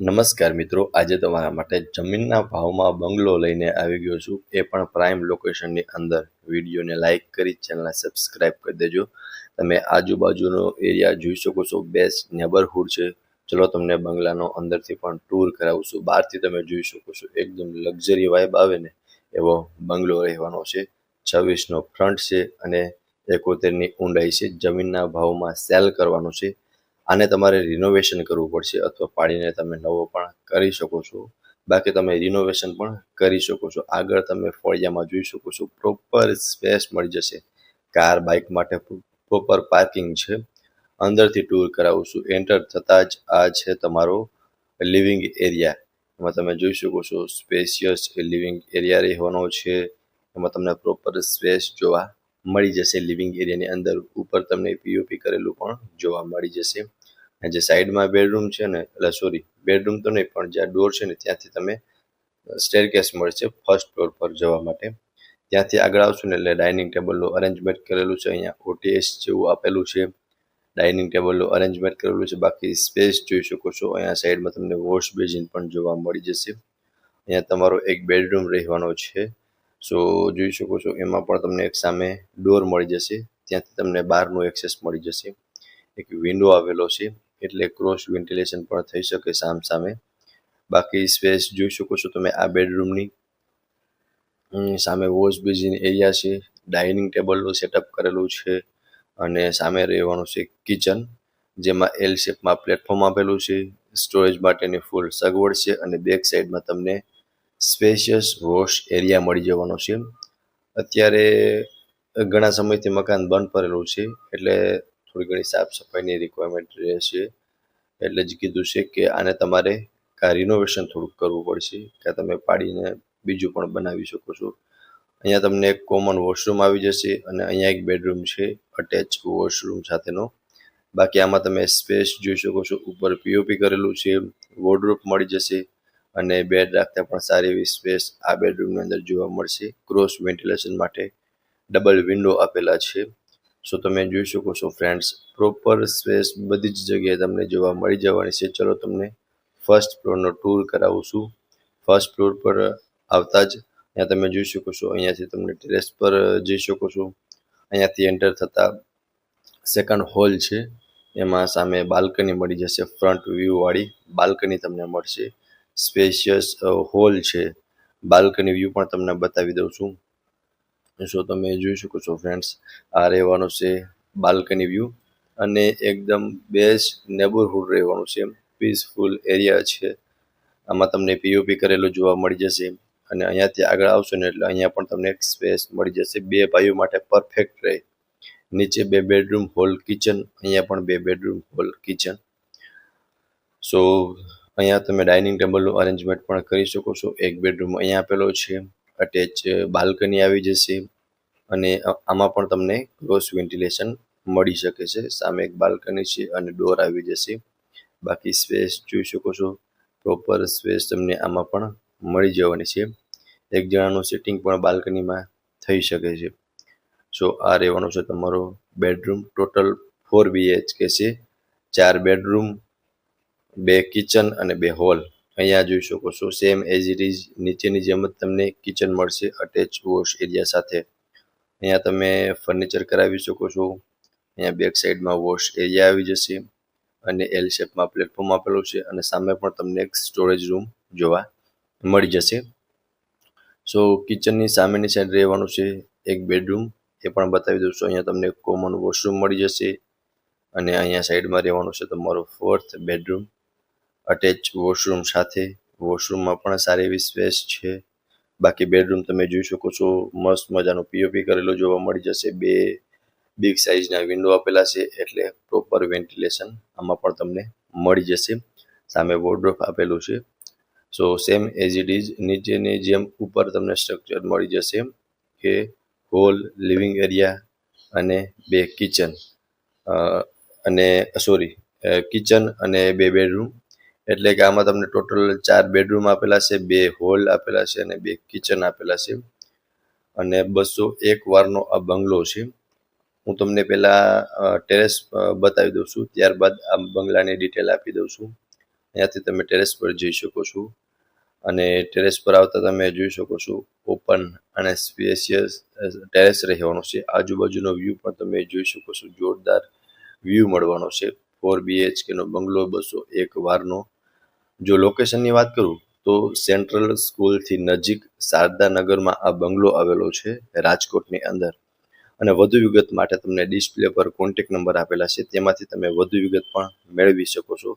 નમસ્કાર મિત્રો, આજે તમારા માટે જમીનના ભાવમાં બંગલો લઈને આવી ગયો છું, એ પણ પ્રાઇમ લોકેશનની અંદર. વિડીયોને લાઇક કરી ચેનલને સબસ્ક્રાઇબ કરી દેજો. તમે આજુબાજુનો એરિયા જોઈ શકો છો, બેસ્ટ નેબરહુડ છે. ચલો તમને બંગલાનો અંદરથી પણ ટૂર કરાવું છું. બહારથી તમે જોઈ શકો છો, એકદમ લક્ઝરી વાઇબ આવે ને એવો બંગલો રહેવાનો છે. 26નો ફ્રન્ટ છે અને 71ની ઊંડાઈ છે. જમીનના ભાવમાં સેલ કરવાનું છે. આને તમારે રિનોવેશન કરવું પડશે અથવા પાડીને તમે નવો પણ કરી શકો છો. બાકી તમે રિનોવેશન પણ કરી શકો છો. આગળ તમે ફળિયામાં જોઈ શકો છો, પ્રોપર સ્પેસ મળી જશે. કાર બાઇક માટે પ્રોપર પાર્કિંગ છે. અંદરથી ટૂર કરાવું છું. એન્ટર થતાં જ આ છે તમારો લિવિંગ એરિયા. એમાં તમે જોઈ શકો છો, સ્પેશિયસ લિવિંગ એરિયા રહેવાનો છે. એમાં તમને પ્રોપર સ્પેસ જોવા મળી જશે. લિવિંગ એરિયાની અંદર ઉપર તમને પીઓપી કરેલું પણ જોવા મળી જશે. અને જે સાઈડમાં બેડરૂમ છે ને, બેડરૂમ તો નહીં, પણ જ્યાં ડોર છે ને ત્યાંથી તમે સ્ટેરકેસ મળશે ફર્સ્ટ ફ્લોર પર જવા માટે. ત્યાંથી આગળ આવશું ને એટલે ડાઇનિંગ ટેબલનું અરેન્જમેન્ટ કરેલું છે. અહીંયા ઓટીએસ જેવું આપેલું છે. ડાઇનિંગ ટેબલનું અરેન્જમેન્ટ કરેલું છે. બાકી સ્પેસ જોઈ શકો છો. અહીંયા સાઈડમાં તમને વોશ બેસિન પણ જોવા મળી જશે. અહીંયા તમારો એક બેડરૂમ રહેવાનો છે. સો જોઈ શકો છો, એમાં પણ તમને એક સામે ડોર મળી જશે. ત્યાંથી તમને બહારનું એક્સેસ મળી જશે. એક વિન્ડો આવેલો છે, એટલે ક્રોસ વેન્ટિલેશન પણ થઈ શકે સામે. બાકી સ્પેસ જોઈ શકો છો તમે આ બેડરૂમની. સામે વોશ બેસિન એરિયા છે. ડાઇનિંગ ટેબલનું સેટઅપ કરેલું છે અને સામે રહેવાનું છે કિચન, જેમાં એલ શેપમાં પ્લેટફોર્મ આપેલું છે. સ્ટોરેજ માટેની ફૂલ સગવડ છે અને બેક સાઈડમાં તમને સ્પેશિયસ વોશ એરિયા મળી જવાનો છે. અત્યારે ઘણા સમયથી મકાન બંધ પડેલું છે, એટલે થોડી ઘણી સાફ સફાઈની રિક્વાયરમેન્ટ રહેશે. એટલે જ કીધું છે કે આને તમારે કાં રિનોવેશન થોડુંક કરવું પડશે, કાં તમે પાડીને બીજું પણ બનાવી શકો છો. અહીંયા તમને એક કોમન વોશરૂમ આવી જશે અને અહીંયા એક બેડરૂમ છે અટેચ વોશરૂમ સાથેનો. બાકી આમાં તમે સ્પેસ જોઈ શકો છો. ઉપર પીઓપી કરેલું છે, વોર્ડરોબ મળી જશે અને બેડ રાખતા પણ સારી એવી સ્પેસ આ બેડરૂમની અંદર જોવા મળશે. ક્રોસ વેન્ટિલેશન માટે ડબલ વિન્ડો આપેલા છે. સો તમે જોઈ શકો છો ફ્રેન્ડ્સ, પ્રોપર સ્પેસ બધી જ જગ્યાએ તમને જોવા મળી જવાની છે. ચલો તમને ફર્સ્ટ ફ્લોરનો ટૂર કરાવું છું. ફર્સ્ટ ફ્લોર પર આવતા જ અહીંયા તમે જોઈ શકો છો, અહીંયાથી તમને ટેરેસ પર જઈ શકો છો. અહીંયાથી એન્ટર થતાં સેકન્ડ હોલ છે, એમાં સામે બાલ્કની મળી જશે. ફ્રન્ટ વ્યૂવાળી બાલ્કની તમને મળશે. સ્પેશિયસ હોલ છે. બાલ્કની વ્યૂ પણ તમને બતાવી દઉં છું. સો તમે જોઈ શકો છો ફ્રેન્ડ્સ, આ રહેવાનો છે બાલ્કની વ્યૂ અને એકદમ બેસ્ટ નેબરહુડ રહેવાનું છે. પીસફુલ એરિયા છે. આમાં તમને પીઓપી કરેલું જોવા મળી જશે અને અહીંયાથી આગળ આવશો ને એટલે અહીંયા પણ તમને એક સ્પેસ મળી જશે. બે ભાઈઓ માટે પરફેક્ટ રહે. નીચે 2 બેડરૂમ હોલ કિચન, અહીંયા પણ 2 બેડરૂમ હોલ કિચન. સો અહીંયા તમે ડાઇનિંગ ટેબલનું અરેન્જમેન્ટ પણ કરી શકો છો. એક બેડરૂમ અહીંયા આપેલો છે. અટેચ બાલ્કની આવી જશે અને આમાં પણ તમને ક્રોસ વેન્ટિલેશન મળી શકે છે. સામે એક બાલ્કની છે અને ડોર આવી જશે. બાકી સ્પેસ જોઈ શકો છો, પ્રોપર સ્પેસ તમને આમાં પણ મળી જવાની છે. એક જણાનું સિટિંગ પણ બાલ્કનીમાં થઈ શકે છે. સો આ રહેવાનો છે તમારો બેડરૂમ. ટોટલ 4 BHK છે. 4 બેડરૂમ, 2 કિચન અને 2 હોલ. અહીંયા જોઈ શકો છો, સેમ એઝ ઇટ ઇઝ નીચેની જેમ જ તમને કિચન મળશે અટેચ વોશ એરિયા સાથે. અહીંયા તમે ફર્નિચર કરાવી શકો છો. અહીંયા બેક સાઈડમાં વોશ એરિયા આવી જશે અને એલ શેપમાં પ્લેટફોર્મ આપેલું છે અને સામે પણ તમને એક સ્ટોરેજ રૂમ જોવા મળી જશે. સો કિચનની સામેની સાઈડ રહેવાનું છે એક બેડરૂમ, એ પણ બતાવી દઉં છું. અહીંયા તમને કોમન વોશરૂમ મળી જશે અને અહીંયા સાઈડમાં રહેવાનું છે તમારો 4th બેડરૂમ અટેચ વોશરૂમ સાથે. વોશરૂમમાં પણ સારી એવી સ્પેસ છે. બાકી બેડરૂમ તમે જોઈ શકો છો, મસ્ત મજાનું પીઓપી કરેલું જોવા મળી જશે. 2 બિગ સાઇઝના વિન્ડો આપેલા છે, એટલે પ્રોપર વેન્ટિલેશન આમાં પણ તમને મળી જશે. સામે વોર્ડરોબ આપેલું છે. સો સેમ એઝ ઇટ ઇઝ નીચેની જેમ ઉપર તમને સ્ટ્રક્ચર મળી જશે કે હોલ લિવિંગ એરિયા અને 2 કિચન અને કિચન અને 2 બેડરૂમ. એટલે કે આમાં તમને ટોટલ 4 બેડરૂમ આપેલા છે, 2 હોલ આપેલા છે અને 2 કિચન આપેલા છે અને 201 વારનો આ બંગલો છે. હું તમને પહેલાં ટેરેસ બતાવી દઉં છું, ત્યારબાદ આ બંગલાની ડિટેલ આપી દઉં છું. અહીંયાથી તમે ટેરેસ પર જઈ શકો છો અને ટેરેસ પર આવતા તમે જોઈ શકો છો ઓપન અને સ્પેશિયસ ટેરેસ રહેવાનો છે. આજુબાજુનો વ્યૂ પણ તમે જોઈ શકો છો, જોરદાર વ્યૂ મળવાનો છે. 4 BHK નો બંગલો, 201 વારનો. જો લોકેશનની વાત કરું તો સેન્ટ્રલ સ્કૂલથી નજીક શારદાનગરમાં આ બંગલો આવેલો છે રાજકોટની અંદર. અને વધુ વિગત માટે તમને ડિસ્પ્લે પર કોન્ટેક્ટ નંબર આપેલા છે, તેમાંથી તમે વધુ વિગત પણ મેળવી શકો છો.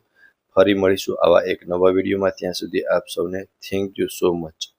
ફરી મળીશું આવા એક નવા વિડીયોમાં. ત્યાં સુધી આપ સૌને થેન્ક યુ સો મચ.